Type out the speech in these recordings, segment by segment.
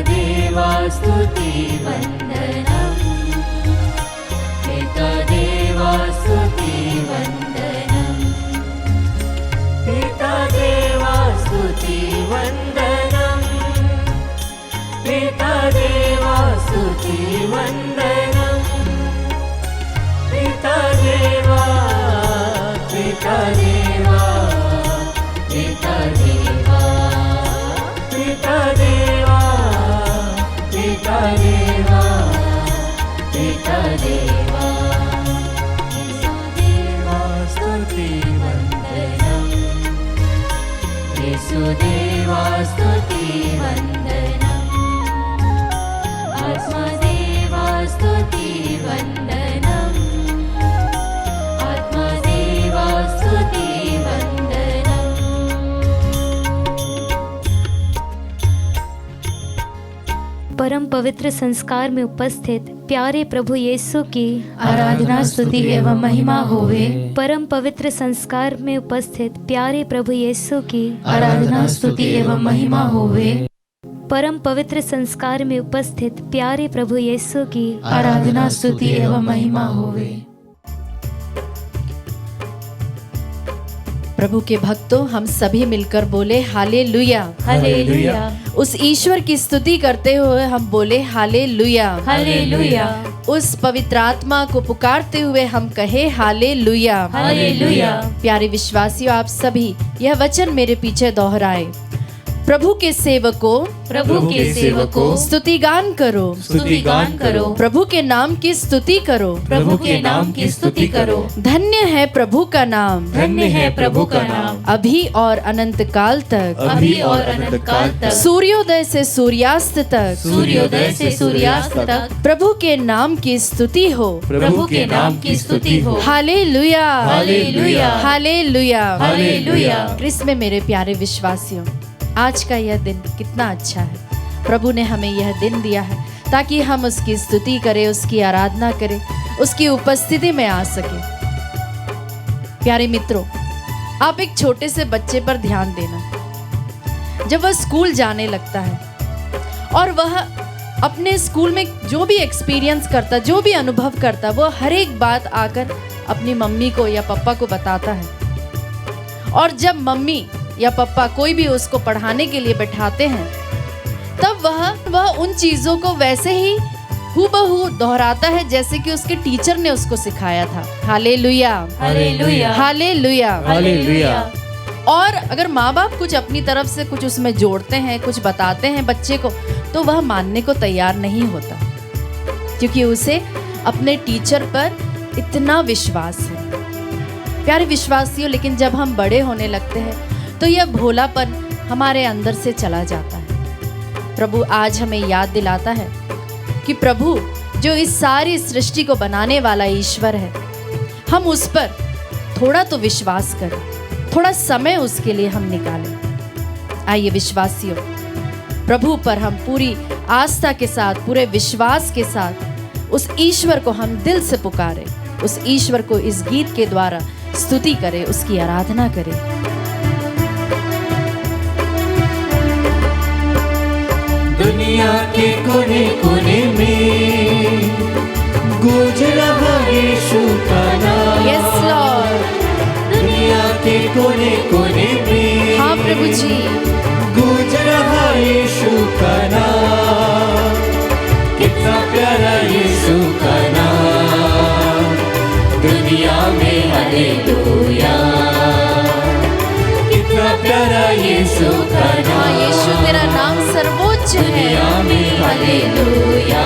देवा स्तुति वन्दनं पिता देवा स्तुति वन्दनं पिता देवा स्तुति वन्दनं पिता देवा स्तुति वन्दनं पिता देवा पिता देवा पिता देवा पिता देवा पिता देवा पिता देवा येसुदेवा स्तुति वन्दनं येसुदेवा स्तुति वन्दनं आत्मदेवा स्तुति वन्दनं आत्मदेवा स्तुति वन्दनं। परम पवित्र संस्कार में उपस्थित प्यारे प्रभु यीशु की आराधना स्तुति एवं महिमा होवे। परम पवित्र संस्कार में उपस्थित प्यारे प्रभु यीशु की आराधना स्तुति एवं महिमा होवे। परम पवित्र संस्कार में उपस्थित प्यारे प्रभु यीशु की आराधना स्तुति एवं महिमा होवे। प्रभु के भक्तों, हम सभी मिलकर बोले हालेलुया। हालेलुया उस ईश्वर की स्तुति करते हुए हम बोले हालेलुया। हालेलुया उस पवित्र आत्मा को पुकारते हुए हम कहे हालेलुया। हालेलुया। प्यारे विश्वासियों, आप सभी यह वचन मेरे पीछे दोहराए। प्रभु के सेवकों, प्रभु के सेवकों, स्तुति गान करो, स्तुति गान करो, प्रभु के नाम की स्तुति करो, प्रभु के नाम की स्तुति करो। धन्य है प्रभु का नाम, धन्य है प्रभु का नाम, अभी और अनंत काल तक, अभी और अनंत काल तक, सूर्योदय से सूर्यास्त तक, सूर्योदय से सूर्यास्त तक प्रभु के नाम की स्तुति हो, प्रभु के नाम की स्तुति हो। हालेलुया। हालेलुया। हालेलुया। हालेलुया। क्रिस्त में मेरे प्यारे विश्वासियों, आज का यह दिन कितना अच्छा है। प्रभु ने हमें यह दिन दिया है ताकि हम उसकी स्तुति करें, उसकी आराधना करें, उसकी उपस्थिति में आ सके। प्यारे मित्रों, आप एक छोटे से बच्चे पर ध्यान देना। जब वह स्कूल जाने लगता है और वह अपने स्कूल में जो भी एक्सपीरियंस करता, जो भी अनुभव करता, वो हर एक बात आकर अपनी मम्मी को या पापा को बताता है। और जब मम्मी या पापा कोई भी उसको पढ़ाने के लिए बैठाते हैं, तब वह उन चीजों को वैसे ही हूबहू दोहराता है जैसे कि उसके टीचर ने उसको सिखाया था। हालेलुया। हालेलुया। हालेलुया। हालेलुया। और अगर माँ बाप कुछ अपनी तरफ से कुछ उसमें जोड़ते हैं, कुछ बताते हैं बच्चे को, तो वह मानने को तैयार नहीं होता, क्योंकि उसे अपने टीचर पर इतना विश्वास है। प्यारे विश्वासियों, लेकिन जब हम बड़े होने लगते हैं तो यह भोलापन हमारे अंदर से चला जाता है। प्रभु आज हमें याद दिलाता है कि प्रभु जो इस सारी सृष्टि को बनाने वाला ईश्वर है, हम उस पर थोड़ा तो विश्वास करें, थोड़ा समय उसके लिए हम निकालें। आइए विश्वासियों, प्रभु पर हम पूरी आस्था के साथ, पूरे विश्वास के साथ उस ईश्वर को हम दिल से पुकारें, उस ईश्वर को इस गीत के द्वारा स्तुति करें, उसकी आराधना करें। दुनिया के कोने कोने में गूंज रहा यीशु का नाम। Yes Lord. दुनिया के कोने कोने में, हाँ प्रभु जी, गूंज रहा यीशु का नाम। कितना प्यारा यीशु का नाम, दुनिया में हालेलुया। कितना प्यारा यीशु का नाम, हाँ यीशु तेरा नाम सर्वोच्च है। दुनिया में हालेलुया।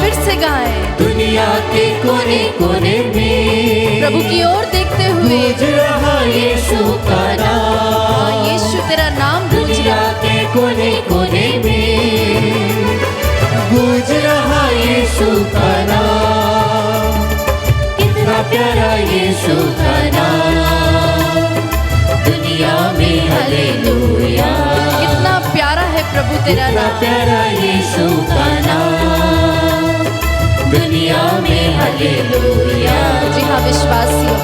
फिर से गाएं। दुनिया के कोने कोने में प्रभु की ओर देखते हुए, गूंज रहा यीशु का नाम। हाँ यीशु तेरा नाम गूंज दुनिया रहा। के कोने कोने में गूंज रहा यीशु का नाम। कितना प्यारा यीशु का नाम, दुनिया में हालेलुया। कितना प्यारा है प्रभु तेरा कितना नाम। प्यारा यीशु का नाम, दुनिया में हालेलुया। जी हाँ विश्वासियों,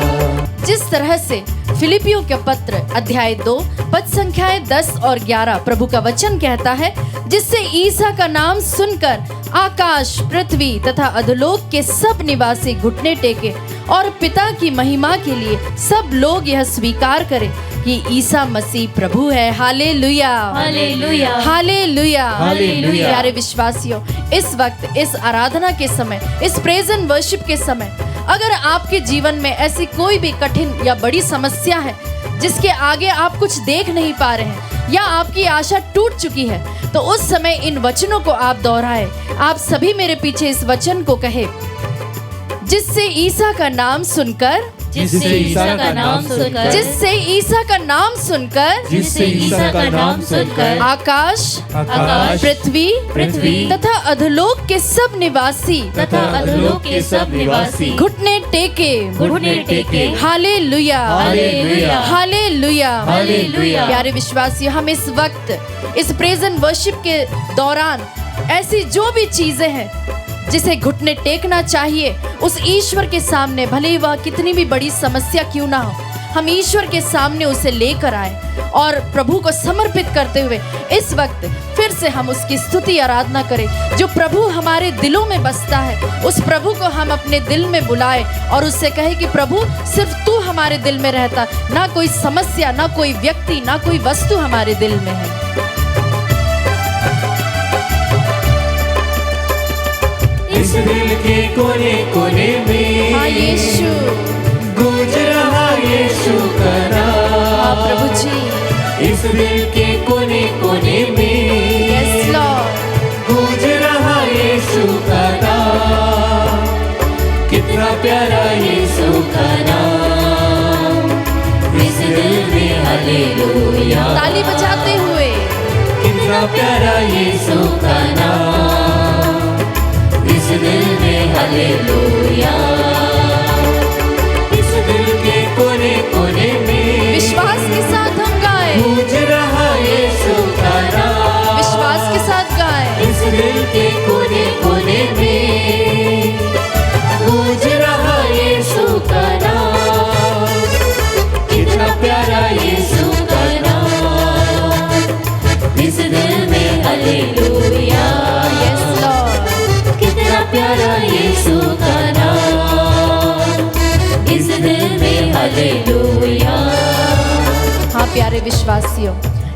जिस तरह से फिलिपियों के पत्र अध्याय 2 पद संख्याएं 10 और 11 प्रभु का वचन कहता है, जिससे ईसा का नाम सुनकर आकाश, पृथ्वी तथा अधोलोक के सब निवासी घुटने टेके और पिता की महिमा के लिए सब लोग यह स्वीकार करें कि ईसा मसीह प्रभु है। Hallelujah, hallelujah, hallelujah, hallelujah. प्यारे विश्वासियों, इस वक्त इस आराधना के समय, इस प्रेज एंड वर्शिप के समय, अगर आपके जीवन में ऐसी कोई भी कठिन या बड़ी समस्या है जिसके आगे आप कुछ देख नहीं पा रहे हैं या आपकी आशा टूट चुकी है, तो उस समय इन वचनों को आप दोहराएं। आप सभी मेरे पीछे इस वचन को कहे, जिससे ईसा का नाम सुनकर, जिससे ईसा का नाम सुनकर, जिससे ईसा का नाम सुनकर, जिससे ईसा का नाम सुनकर आकाश, आकाश, पृथ्वी तथा अधोलोक के सब निवासी, तथा अधोलोक के सब निवासी घुटने टेके, हालेलुया, हालेलुया, हालेलुया, हालेलुया। प्यारे विश्वासियों, हम इस वक्त इस प्रेज एंड वर्शिप के दौरान ऐसी जो भी चीजें हैं जिसे घुटने टेकना चाहिए, उस ईश्वर के सामने, भले ही वह कितनी भी बड़ी समस्या क्यों ना हो, हम ईश्वर के सामने उसे लेकर आए और प्रभु को समर्पित करते हुए इस वक्त फिर से हम उसकी स्तुति आराधना करें। जो प्रभु हमारे दिलों में बसता है, उस प्रभु को हम अपने दिल में बुलाए और उससे कहे कि प्रभु, सिर्फ तू हमारे दिल में रहता, ना कोई समस्या, ना कोई व्यक्ति, ना कोई वस्तु हमारे दिल में है। इस दिल के कोने कोने में हाँ यीशु, गूंज रहा यीशु का नाम। हाँ प्रभु जी, इस दिल के कोने कोने में यस लॉर्ड, गूंज रहा यीशु का नाम। कितना प्यारा यीशु का नाम, इस दिल में हालेलुया। ताली बजाते हुए, कितना प्यारा यीशु का नाम, इस दिल में हालेलुया। इस दिल के कोने कोने में विश्वास के साथ हम गाएं, गूंज रहा यीशु का नाम। विश्वास के साथ गाएं, इस दिल के कोने कोने में गूंज रहा यीशु का नाम। कितना प्यारा यीशु का नाम, इस दिल में हालेलुया। यस लॉर्ड, कितना प्यारा यीशु का नाम, इस दिल में हालेलुया। हाँ प्यारे विश्वासियों,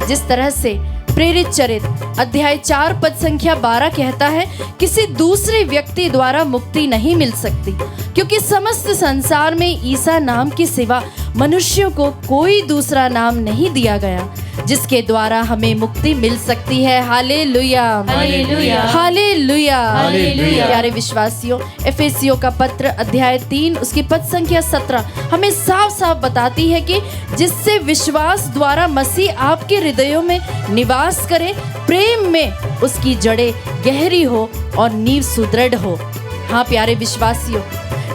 जिस तरह से प्रेरित चरित्र अध्याय 4 पद संख्या 12 कहता है, किसी दूसरे व्यक्ति द्वारा मुक्ति नहीं मिल सकती, क्योंकि समस्त संसार में ईसा नाम के सिवा मनुष्यों को कोई दूसरा नाम नहीं दिया गया जिसके द्वारा हमें मुक्ति मिल सकती है। Hallelujah, hallelujah, hallelujah, hallelujah. प्यारे विश्वासियों, एफेसियों का पत्र अध्याय 3 उसकी पद संख्या 17 हमें साफ साफ बताती है कि जिससे विश्वास द्वारा मसीह आपके हृदयों में निवास करे, प्रेम में उसकी जड़ें गहरी हो और नींव सुदृढ़ हो। हाँ प्यारे विश्वासियों,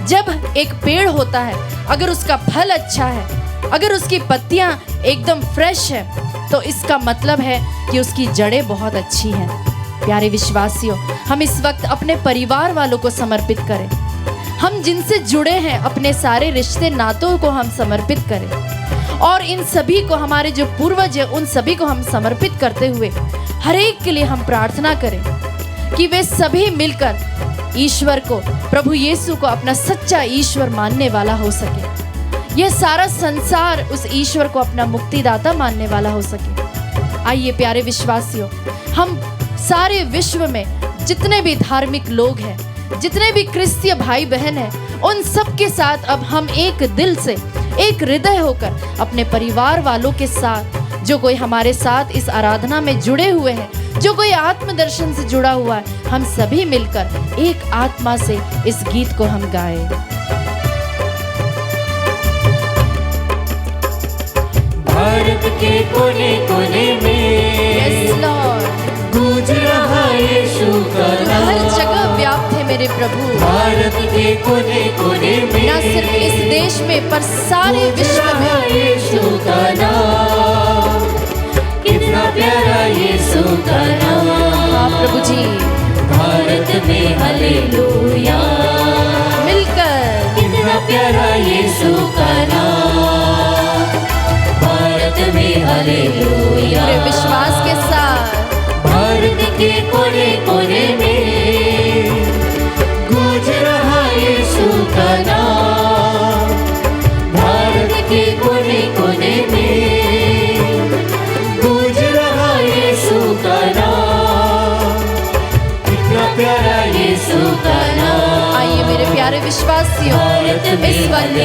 जब एक पेड़ होता है, अगर उसका फल अच्छा है, अगर उसकी पत्तियां एकदम फ्रेश है, तो इसका मतलब है कि उसकी जड़ें बहुत अच्छी हैं। प्यारे विश्वासियों, हम इस वक्त अपने परिवार वालों को समर्पित करें, हम जिनसे जुड़े हैं अपने सारे रिश्ते नातों को हम समर्पित करें, और इन सभी को, हमारे जो पूर्वज हैं उन सभी को हम समर्पित करते हुए हर एक के लिए हम प्रार्थना करें कि वे सभी मिलकर ईश्वर को, प्रभु यीशु को अपना सच्चा ईश्वर मानने वाला हो सके, यह सारा संसार उस ईश्वर को अपना मुक्तिदाता मानने वाला हो सके। आइए प्यारे विश्वासियों, हम सारे विश्व में जितने भी धार्मिक लोग हैं, जितने भी क्रिस्तीय भाई बहन हैं, उन सब के साथ अब हम एक दिल से, एक हृदय होकर अपने परिवार वालों के साथ, जो कोई हमारे साथ इस आराधना में जुड़े हुए हैं, जो कोई आत्मदर्शन से जुड़ा हुआ है, हम सभी मिलकर एक आत्मा से इस गीत को हम गाएं। भारत के कोने कोने में यस लॉर्ड, गूंज रहा यीशु का नाम। हर जगह व्याप्त है मेरे प्रभु, भारत के कोने कोने में न सिर्फ इस देश में पर सारे गूंज विश्व रहा में। यीशु का नाम, कितना प्यारा यीशु का नाम। हाँ प्रभु जी, भारत में हालेलुया, मिलकर कितना प्यारा यीशु का नाम, प्यारे विश्वासियों, इस वक्त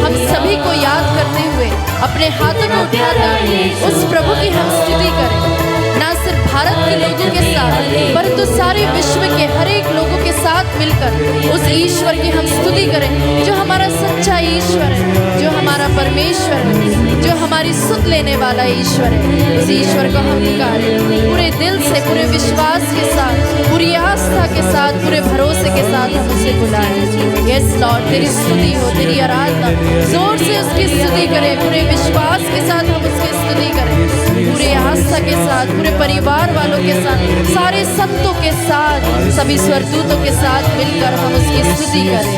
हम सभी को याद करते हुए अपने हाथों को उठाकर उस प्रभु की हम स्तुति करें। ना सिर्फ भारत के लोगों के साथ परंतु सारे विश्व के हर एक लोगों के साथ मिलकर उस ईश्वर की हम स्तुति करें जो हमारा सच्चा ईश्वर है, जो हमारा परमेश्वर है, जो हमारी सुध लेने वाला ईश्वर है। उस ईश्वर को हम पुकारें पूरे दिल से, पूरे विश्वास के साथ, पूरी आस्था के साथ, पूरे भरोसे के साथ हम उसे बुलाएं। यस लॉर्ड, तेरी स्तुति हो, तेरी आराधना, जोर से उसकी स्तुति करें। पूरे विश्वास के साथ हम उसकी स्तुति करें, पूरे आस्था के साथ, पूरे परिवार वालों के साथ, सारे संतों के साथ, सभी स्वर्गदूतों के साथ मिलकर हम उसकी स्तुति करें।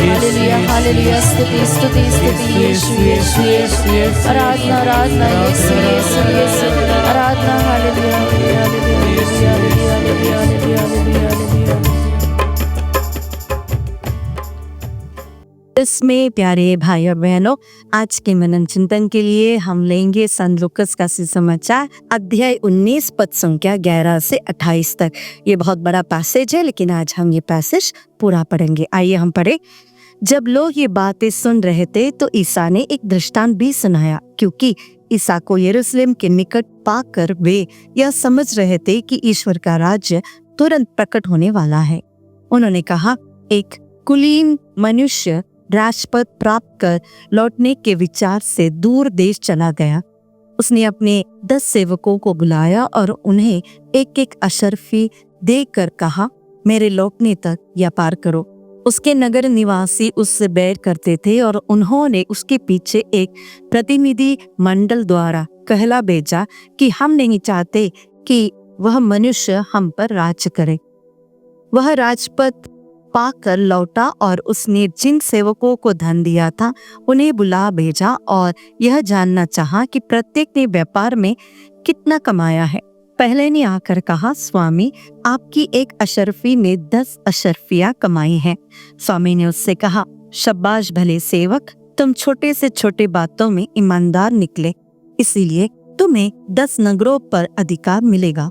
हालेलुया, हालेलुया, स्तुति, स्तुति, स्तुति, यीशु, यीशु, यीशु, आराधना, आराधना, यीशु, यीशु, यीशु, आराधना, hallelujah, hallelujah, hallelujah, hallelujah, hallelujah, hallelujah, hallelujah. इसमें प्यारे भाई और बहनों, आज के मनन चिंतन के लिए हम लेंगे संत लूकास का सुसमाचार अध्याय 19 पद संख्या 11 से 28 तक। ये बहुत बड़ा पैसेज है, लेकिन आज हम ये पैसेज पूरा पढ़ेंगे। आइए हम पढ़े। जब लोग ये बातें सुन रहे थे तो ईसा ने एक दृष्टांत भी सुनाया, क्योंकि ईसा को यरूशलेम के निकट पाकर वे यह समझ रहे थे कि ईश्वर का राज्य तुरंत प्रकट होने वाला है। उन्होंने कहा, एक कुलीन मनुष्य राजपद प्राप्त कर लौटने के विचार से दूर देश चला गया। उसने अपने 10 सेवकों को बुलाया और उन्हें एक एक अशर्फी देकर कहा, मेरे लौटने तक व्यापार करो। उसके नगर निवासी उससे बैर करते थे और उन्होंने उसके पीछे एक प्रतिनिधि मंडल द्वारा कहला भेजा कि हम नहीं चाहते कि वह मनुष्य हम पर राज करे। वह राजपद पाकर लौटा और उसने जिन सेवकों को धन दिया था उन्हें बुला भेजा और यह जानना चाहा कि प्रत्येक ने व्यापार में कितना कमाया है। पहले ने आकर कहा, स्वामी, आपकी एक अशर्फी ने 10 अशर्फियां कमाई हैं। स्वामी ने उससे कहा, शाबाश भले सेवक, तुम छोटे से छोटे बातों में ईमानदार निकले, इसीलिए तुम्हें 10 नगरों पर अधिकार मिलेगा।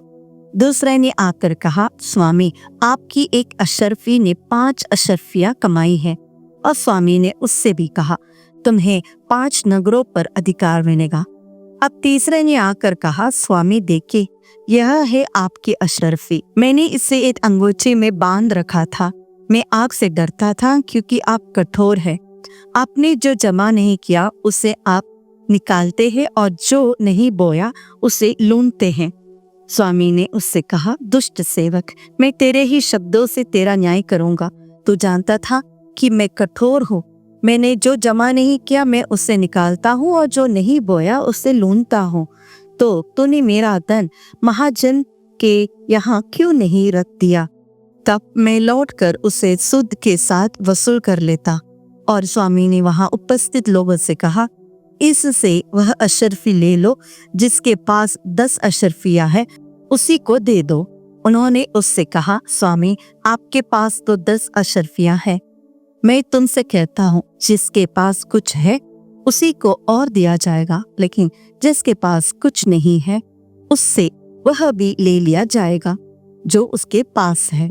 दूसरे ने आकर कहा, स्वामी, आपकी एक अशर्फी ने 5 अशर्फियां कमाई है। और स्वामी ने उससे भी कहा, तुम्हें 5 नगरों पर अधिकार मिलेगा। अब तीसरे ने आकर कहा, स्वामी देखिए, यह है आपकी अशर्फी, मैंने इसे एक अंगूठी में बांध रखा था। मैं आग से डरता था क्योंकि आप कठोर है। आपने जो जमा नहीं किया उसे आप निकालते हैं और जो नहीं बोया उसे लूटते हैं। स्वामी ने उससे कहा, दुष्ट सेवक, मैं तेरे ही शब्दों से तेरा न्याय करूंगा। तू जानता था कि मैं कठोर हूँ। मैंने जो जमा नहीं किया मैं उसे निकालता हूँ और जो नहीं बोया उसे लूटता हूँ। तो तूने मेरा धन महाजन के यहाँ क्यों नहीं रख दिया? तब मैं लौटकर उसे सुद के साथ वसूल कर लेता। और स्वामी ने वहां उपस्थित लोगों से कहा, इससे वह अशर्फी ले लो जिसके पास 10 अशर्फियां है, उसी को दे दो। उन्होंने उससे कहा, स्वामी, आपके पास तो 10 अशर्फियां है। मैं तुमसे कहता हूँ, जिसके पास कुछ है उसी को और दिया जाएगा, लेकिन जिसके पास कुछ नहीं है उससे वह भी ले लिया जाएगा जो उसके पास है।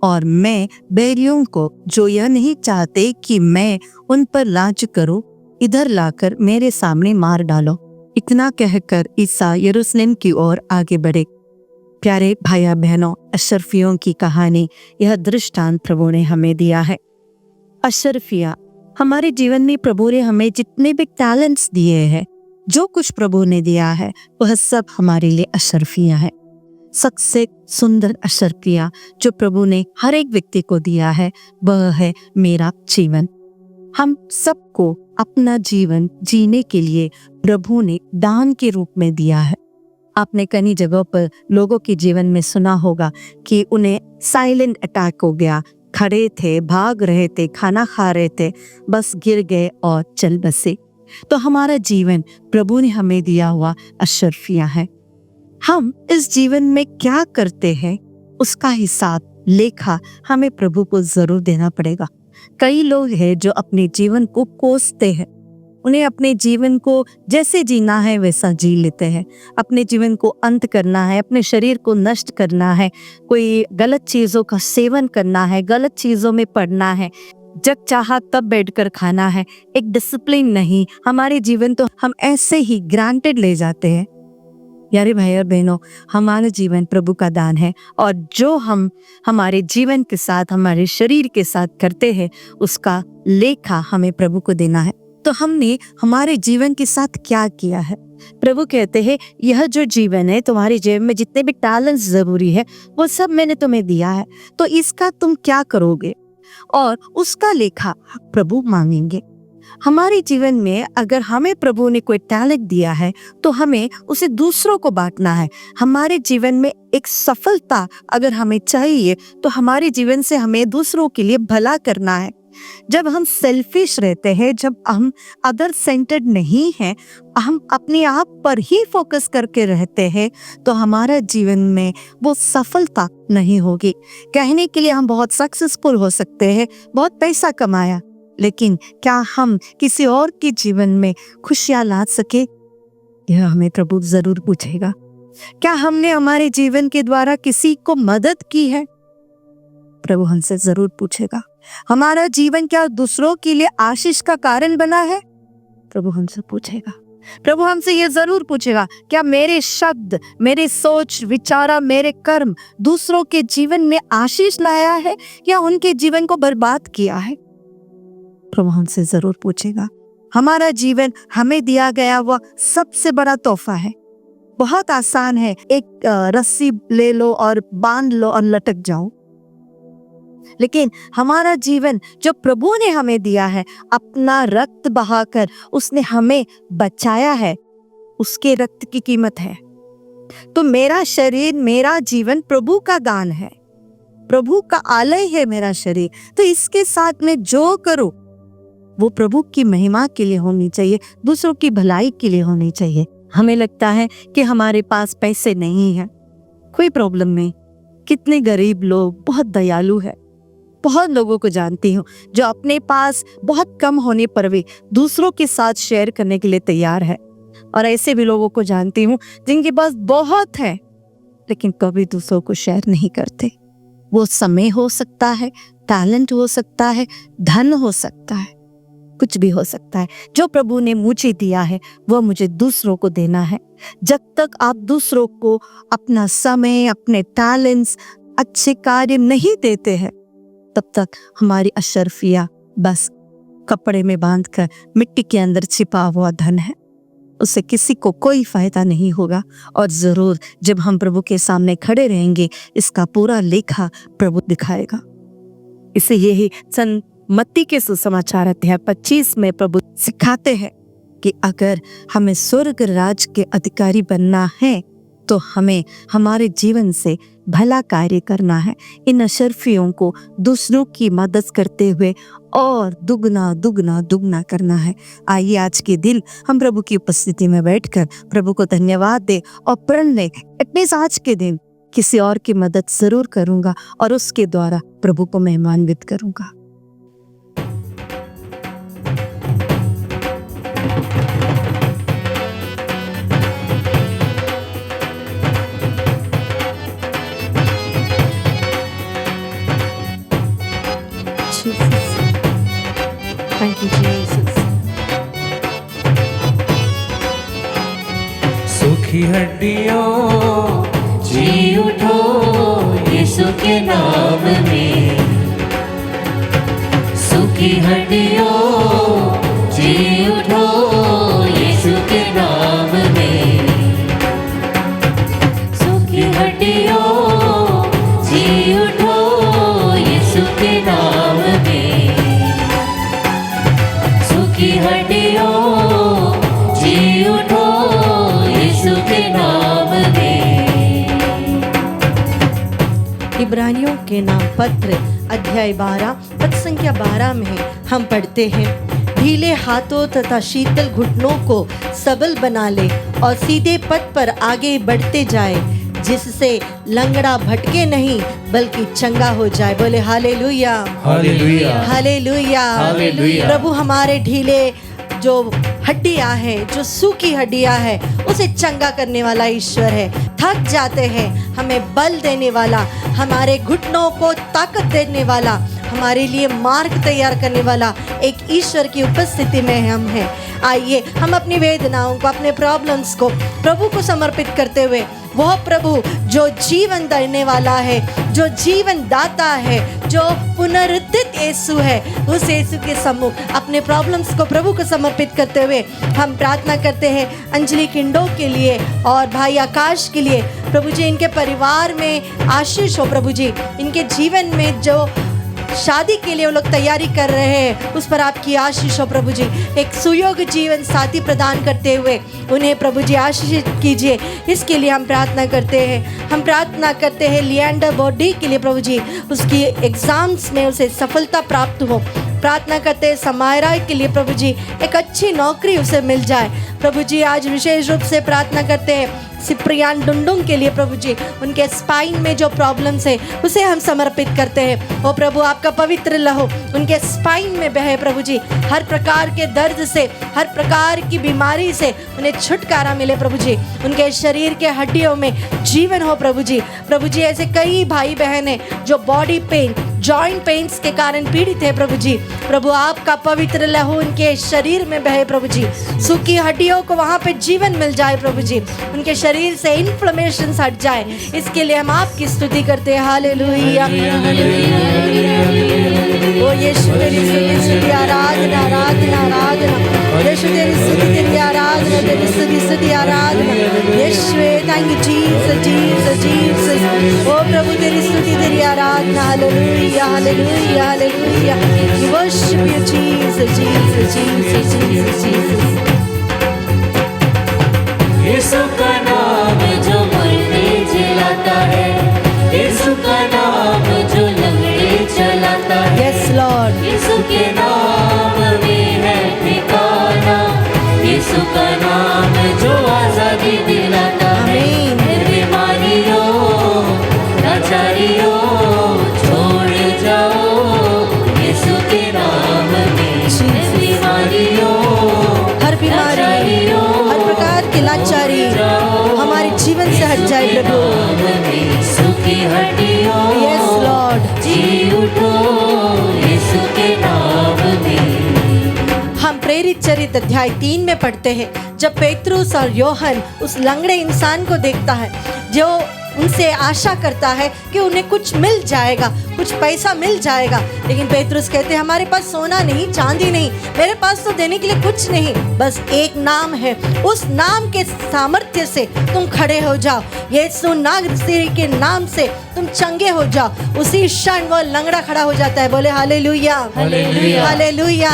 और मैं बैरियों को, जो यह नहीं चाहते कि मैं उन पर राज करूं, इधर लाकर मेरे सामने मार डालो। इतना कहकर ईसा यरूशलेम की ओर आगे बढ़े। प्यारे भाइयों बहनों, अशर्फियों की कहानी, यह दृष्टांत प्रभु ने हमें दिया है। अशर्फिया, हमारे जीवन में प्रभु ने हमें जितने भी टैलेंट्स दिए हैं, जो कुछ प्रभु ने दिया है, वह सब हमारे लिए अशर्फियां है। सबसे सुंदर अशर्फिया जो प्रभु ने हर एक व्यक्ति को दिया है, वह है मेरा जीवन। हम सबको अपना जीवन जीने के लिए प्रभु ने दान के रूप में दिया है। आपने कई जगहों पर लोगों के जीवन में सुना होगा कि उन्हें साइलेंट अटैक हो गया, खड़े थे, भाग रहे थे, खाना खा रहे थे, बस गिर गए और चल बसे। तो हमारा जीवन प्रभु ने हमें दिया हुआ अशर्फियां है। हम इस जीवन में क्या करते हैं उसका हिसाब लेखा हमें प्रभु को जरूर देना पड़ेगा। कई लोग हैं जो अपने जीवन को कोसते हैं, उन्हें अपने जीवन को जैसे जीना है वैसा जी लेते हैं। अपने जीवन को अंत करना है, अपने शरीर को नष्ट करना है, कोई गलत चीज़ों का सेवन करना है, गलत चीज़ों में पड़ना है, जब चाहा तब बैठकर खाना है, एक डिसिप्लिन नहीं। हमारे जीवन तो हम ऐसे ही ग्रांटेड ले जाते हैं। यारे भाई और बहनों, हमारा जीवन प्रभु का दान है और जो हम हमारे जीवन के साथ, हमारे शरीर के साथ करते हैं उसका लेखा हमें प्रभु को देना है। तो हमने हमारे जीवन के साथ क्या किया है? प्रभु कहते हैं यह जो जीवन है, तुम्हारे जीवन में जितने भी टैलेंट्स जरूरी है वो सब मैंने तुम्हें दिया है, तो इसका तुम क्या करोगे? और उसका लेखा प्रभु मांगेंगे। हमारे जीवन में अगर हमें प्रभु ने कोई टैलेंट दिया है तो हमें उसे दूसरों को बांटना है। हमारे जीवन में एक सफलता अगर हमें चाहिए तो हमारे जीवन से हमें दूसरों के लिए भला करना है। जब हम सेल्फिश रहते हैं, जब हम अदर सेंटर्ड नहीं हैं, हम अपने आप पर ही फोकस करके रहते हैं, तो हमारा जीवन में वो सफलता नहीं होगी। कहने के लिए हम बहुत सक्सेसफुल हो सकते हैं, बहुत पैसा कमाया, लेकिन क्या हम किसी और के जीवन में खुशियां ला सके? यह हमें प्रभु जरूर पूछेगा। क्या हमने हमारे जीवन के द्वारा किसी को मदद की है? प्रभु हमसे जरूर पूछेगा। हमारा जीवन क्या दूसरों के लिए आशीष का कारण बना है? प्रभु हमसे पूछेगा। प्रभु हमसे यह जरूर पूछेगा, क्या मेरे शब्द, मेरे सोच, विचारा, मेरे कर्म दूसरों के जीवन में आशीष लाया है या उनके जीवन को बर्बाद किया है? प्रभु हमसे जरूर पूछेगा। हमारा जीवन हमें दिया गया वह सबसे बड़ा तोहफा है। बहुत आसान है, एक रस्सी ले लो और बांध लो और लटक जाओ, लेकिन हमारा जीवन जो प्रभु ने हमें दिया है, अपना रक्त बहाकर उसने हमें बचाया है, उसके रक्त की कीमत है। तो मेरा शरीर, मेरा जीवन प्रभु का दान है, प्रभु का आलय है मेरा शरीर। तो इसके साथ में जो करूं वो प्रभु की महिमा के लिए होनी चाहिए, दूसरों की भलाई के लिए होनी चाहिए। हमें लगता है कि हमारे पास पैसे नहीं है, कोई प्रॉब्लम नहीं। कितने गरीब लोग बहुत दयालु है। बहुत लोगों को जानती हूँ जो अपने पास बहुत कम होने पर भी दूसरों के साथ शेयर करने के लिए तैयार है, और ऐसे भी लोगों को जानती हूँ जिनके पास बहुत है लेकिन कभी दूसरों को शेयर नहीं करते। वो समय हो सकता है, टैलेंट हो सकता है, धन हो सकता है, कुछ भी हो सकता है। जो प्रभु ने मुझे दिया है वह मुझे दूसरों को देना है। जब तक आप दूसरों को अपना समय, अपने टैलेंट्स, अच्छे कार्य नहीं देते हैं, तब तक हमारी अशरफिया बस कपड़े में बांधकर मिट्टी के अंदर छिपा हुआ धन है। उससे किसी को कोई फायदा नहीं होगा। और जरूर जब हम प्रभु के सामने खड़े रहेंगे, इसका पूरा लेखा प्रभु दिखाएगा। इसे यही संत मत्ती के सुसमाचार अध्याय 25 में प्रभु सिखाते हैं कि अगर हमें स्वर्ग राज के अधिकारी बनना है तो हमें हमारे जीवन से भला कार्य करना है। इन अशरफियों को दूसरों की मदद करते हुए और दुगना दुगना दुगना करना है। आइए आज के दिन हम प्रभु की उपस्थिति में बैठकर प्रभु को धन्यवाद दे और प्रण ले, एटलीस्ट आज के दिन किसी और की मदद जरूर करूंगा और उसके द्वारा प्रभु को महिमान्वित करूंगा। Thank you, Jesus. सूखी हड्डियों जी उठो यीशु के नाम में। सूखी हड्डियों जी उठो यीशु के नाम में। सूखी हड्डियों जी उठो यीशु के नाम में। सूखी हड्डियों जी उठो यीशु के नाम में। इब्रानियों के नाम पत्र अध्याय 12 पद संख्या 12 में हम पढ़ते हैं, ढीले हाथों तथा शीतल घुटनों को सबल बना ले और सीधे पथ पर आगे बढ़ते जाए, जिससे लंगड़ा भटके नहीं बल्कि चंगा हो जाए। बोले हालेलुया, हालेलुया, हालेलुया। हालेलुया। प्रभु हमारे ढीले जो हड्डियां हैं, जो सूखी हड्डियां हैं, उसे चंगा करने वाला ईश्वर है। थक जाते हैं, हमें बल देने वाला, हमारे घुटनों को ताकत देने वाला, हमारे लिए मार्ग तैयार करने वाला एक ईश्वर की उपस्थिति में हम हैं। आइए हम अपनी वेदनाओं को, अपने प्रॉब्लम्स को प्रभु को समर्पित करते हुए, वह प्रभु जो जीवन देने वाला है, जो जीवन दाता है, जो पुनरुत्थित यीशु है, उस यीशु के सम्मुख अपने प्रॉब्लम्स को प्रभु को समर्पित करते हुए हम प्रार्थना करते हैं अंजलि किंडो के लिए और भाई आकाश के लिए। प्रभु जी इनके परिवार में आशीष हो, प्रभु जी इनके जीवन में जो शादी के लिए वो लोग तैयारी कर रहे हैं उस पर आपकी आशीष हो प्रभु जी। एक सुयोग जीवन साथी प्रदान करते हुए उन्हें प्रभु जी आशीष कीजिए, इसके लिए हम प्रार्थना करते हैं। हम प्रार्थना करते हैं लिएंडर बॉडी के लिए प्रभु जी, उसकी एग्जाम्स में उसे सफलता प्राप्त हो। प्रार्थना करते हैं समायरा के लिए प्रभु जी, एक अच्छी नौकरी उसे मिल जाए प्रभु जी। आज विशेष रूप से प्रार्थना करते हैं सिप्रियान डुंडुंग के लिए प्रभु जी, उनके स्पाइन में जो प्रॉब्लम्स है उसे हम समर्पित करते हैं। ओ प्रभु आपका पवित्र लहू उनके स्पाइन में बहे प्रभु जी, हर प्रकार के दर्द से, हर प्रकार की बीमारी से उन्हें छुटकारा मिले प्रभु जी। उनके शरीर के हड्डियों में जीवन हो प्रभु जी। प्रभु जी ऐसे कई भाई बहन हैं जो बॉडी पेन, जॉइंट पेन्स के कारण पीड़ित है प्रभु जी। प्रभु आपका पवित्र लहू उनके शरीर में बहे प्रभु जी, सूखी हड्डियों को वहाँ पे जीवन मिल जाए प्रभु जी, उनके शरीर से इन्फ्लेमेशन हट जाए, इसके लिए हम आपकी स्तुति करते हैं। हालेलुया ओ यीशु तेरी स्तुति आराधना आराधना आराधना, यीशु तेरी स्तुति तेरी आराधना, तेरी स्तुति स्तुति आराधना। यीशु thank you Jesus Jesus Jesus. ओ प्रभु तेरी स्तुति तेरी आराधना। Hallelujah hallelujah hallelujah. We worship you Jesus Jesus Jesus Jesus Jesus। यीशु का नाम जो मुर्दे जिलाता है, यीशु का नाम जो लंगड़े चलाता है, Yes Lord। यीशु के नाम में है ठिकाना, यीशु का नाम जो आजादी दिलाता है। आमीन। बीमारियों लाचारियों छोड़ जाओ, यीशु के नाम में बीमारियों, हर बीमारी, हर प्रकार की लाचारी हमारे जीवन से हट जाए प्रभु। सूखी हड्डियों Yes Lord। जी उठो, यीशु के नाम में। हम प्रेरित चरित्र अध्याय 3 में पढ़ते हैं, जब पेतरुस और योहन उस लंगड़े इंसान को देखता है जो उनसे आशा करता है कि उन्हें कुछ मिल जाएगा, कुछ पैसा मिल जाएगा, लेकिन पेतरुस कहते हैं हमारे पास सोना नहीं, चांदी नहीं, मेरे पास तो देने के लिए कुछ नहीं, बस एक नाम है, उस नाम के सामर्थ्य से तुम खड़े हो जाओ, यीशु नासरी के नाम से तुम चंगे हो जाओ। उसी क्षण वो लंगड़ा खड़ा हो जाता है। बोले हालेलुया हालेलुया हालेलुया।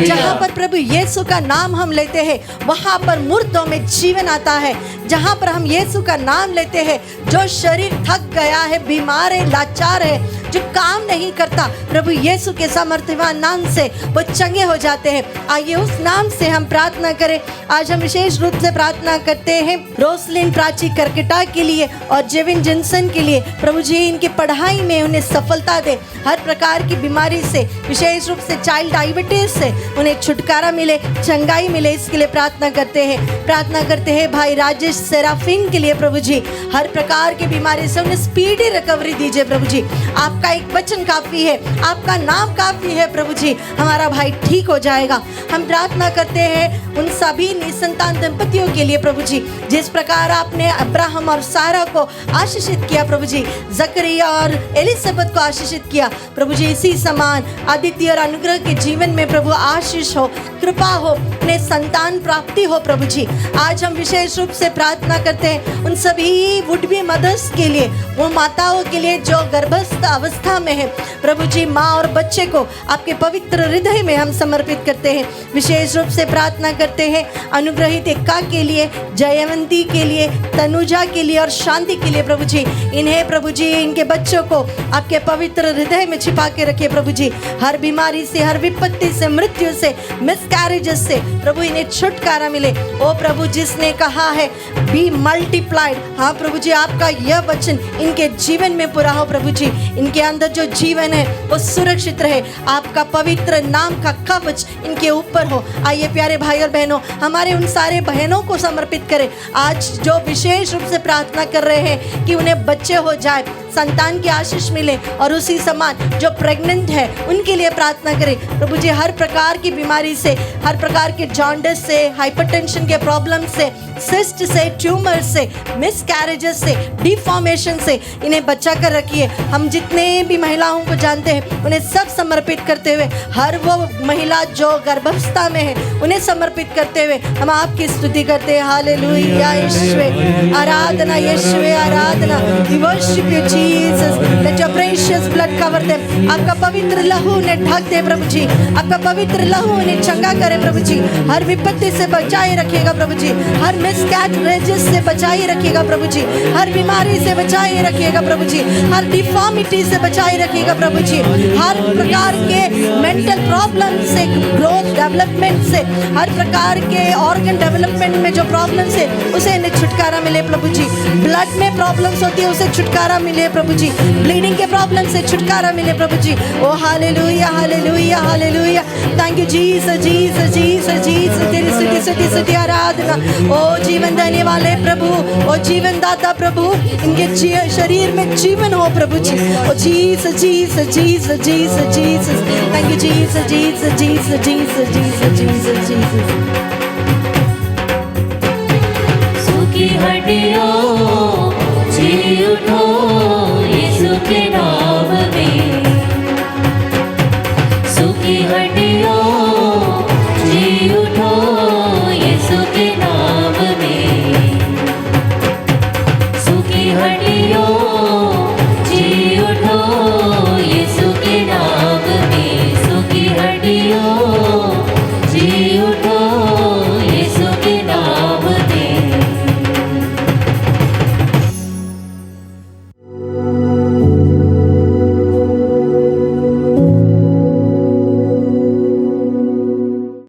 जहाँ पर प्रभु यीशु का नाम हम लेते हैं वहाँ पर मुर्दों में जीवन आता है। जहाँ पर हम यीशु का नाम लेते हैं, जो शरीर थक गया है, बीमार है, लाचार है, जो काम नहीं करता, प्रभु यीशु के सामर्थ्यवान नाम से वो चंगे हो जाते हैं। आइए उस नाम से हम प्रार्थना करें। आज हम विशेष रूप से प्रार्थना करते हैं रोसलिन प्राची करकेटा के लिए और जेविन जिनसन के लिए। प्रभु जी इनकी पढ़ाई में उन्हें सफलता दे, हर प्रकार की बीमारी से, विशेष रूप से चाइल्ड डायबिटीज से उन्हें छुटकारा मिले, चंगाई मिले, इसके लिए प्रार्थना करते हैं। प्रार्थना करते हैं भाई राजेश सेराफिन के लिए प्रभु जी, हर प्रकार की बीमारी से उन्हें स्पीडी रिकवरी दीजिए प्रभु जी। आपका एक वचन काफी है, आपका नाम काफी है प्रभु जी, हमारा भाई ठीक हो जाएगा। हम प्रार्थना करते हैं उन सभी निसंतान दंपतियों के लिए प्रभु जी, जिस प्रकार आपने अब्राहम और सारा को आशीषित किया प्रभु जी, जकरिया और एलिसबेथ को आशीषित किया प्रभु जी, इसी समान आदित्य और अनुग्रह के जीवन में प्रभु आशीष हो, कृपा हो, उन्हें संतान प्राप्ति हो प्रभु जी। आज हम विशेष रूप से प्रार्थना करते हैं उन सभी वुड बी मदर्स के लिए, वो माताओं के लिए जो गर्भस्थ अवस्था में है प्रभु जी, माँ और बच्चे को आपके पवित्र हृदय में हम समर्पित करते हैं। विशेष रूप से प्रार्थना करते हैं अनुग्रहित एक्का के लिए, जयवंती के लिए, तनुजा के लिए और शांति के लिए प्रभु जी। इन्हें प्रभु जी, इनके बच्चों को आपके पवित्र हृदय में छिपा के रखिए प्रभु जी। हर बीमारी से, हर विपत्ति से, मृत्यु से, मिसकैरेजेस से प्रभु इन्हें छुटकारा मिले। ओ प्रभु जिसने कहा है बी मल्टीप्लाइड, हाँ प्रभु जी आपका यह वचन इनके जीवन में पूरा हो प्रभु जी। इनके इनके अंदर जो जीवन है वो सुरक्षित रहे। आपका पवित्र नाम का कवच इनके ऊपर हो। आइए प्यारे भाई और बहनों, हमारे उन सारे बहनों को समर्पित करें आज जो विशेष रूप से प्रार्थना कर रहे हैं कि उन्हें बच्चे हो जाए, संतान की आशीष मिले, और उसी समान जो प्रेग्नेंट है उनके लिए प्रार्थना करें। प्रभु जी, हर प्रकार की बीमारी से, हर प्रकार के जॉन्डिस से, हाइपरटेंशन के प्रॉब्लम से, सिस्ट से, ट्यूमर से, मिसकैरेजेस से, डिफॉर्मेशन से इन्हें बचा कर रखिए। हम जितने भी महिलाओं को जानते हैं उन्हें सब समर्पित करते हुए, हर वो महिला जो गर्भावस्था में है उन्हें समर्पित करते हुए हम आपकी स्तुति करते हैं। हालेलुया यीशुवे, आराधना यीशुवे, आराधना। We worship you Jesus, let your precious blood cover them. आपका पवित्र लहू ने ढक दे प्रभु जी, आपका पवित्र लहू ने चंगा करे प्रभु जी। हर विपत्ति से बचाए रखिएगा प्रभु जी, हर मिसकैरेजेस से बचाए रखिएगा प्रभु जी, हर बीमारी से बचाए रखिएगा प्रभु जी, हर डिफॉर्मिटी से बचाए रखिएगा प्रभु जी, हर प्रकार के मेंटल प्रॉब्लम से, ग्रोथ डेवलपमेंट से, हर प्रकार के ऑर्गन डेवलपमेंट में जो प्रॉब्लम्स है उसे इन्हें छुटकारा मिले प्रभु जी। ब्लड में प्रॉब्लम्स होती है उसे छुटकारा मिले प्रभु जी, ब्लीडिंग के प्रॉब्लम से छुटकारा मिले प्रभु जी। ओ hallelujah hallelujah hallelujah, thank you Jesus Jesus Jesus Jesus, तेरी स्तुति स्तुति स्तुति आराधना। ओ जीवन देने वाले प्रभु, ओ जीवन दाता प्रभु, इनके शरीर में जीवन हो प्रभु जी। ओ Jesus Jesus Jesus Jesus Jesus, thank you Jesus Jesus Jesus Jesus Jesus Jesus Jesus. सूखी हड्डियों जी उठो यीशु के नाम में, सूखी हड्डियों जी उठो यीशु के नाम में, सूखी हड्डियों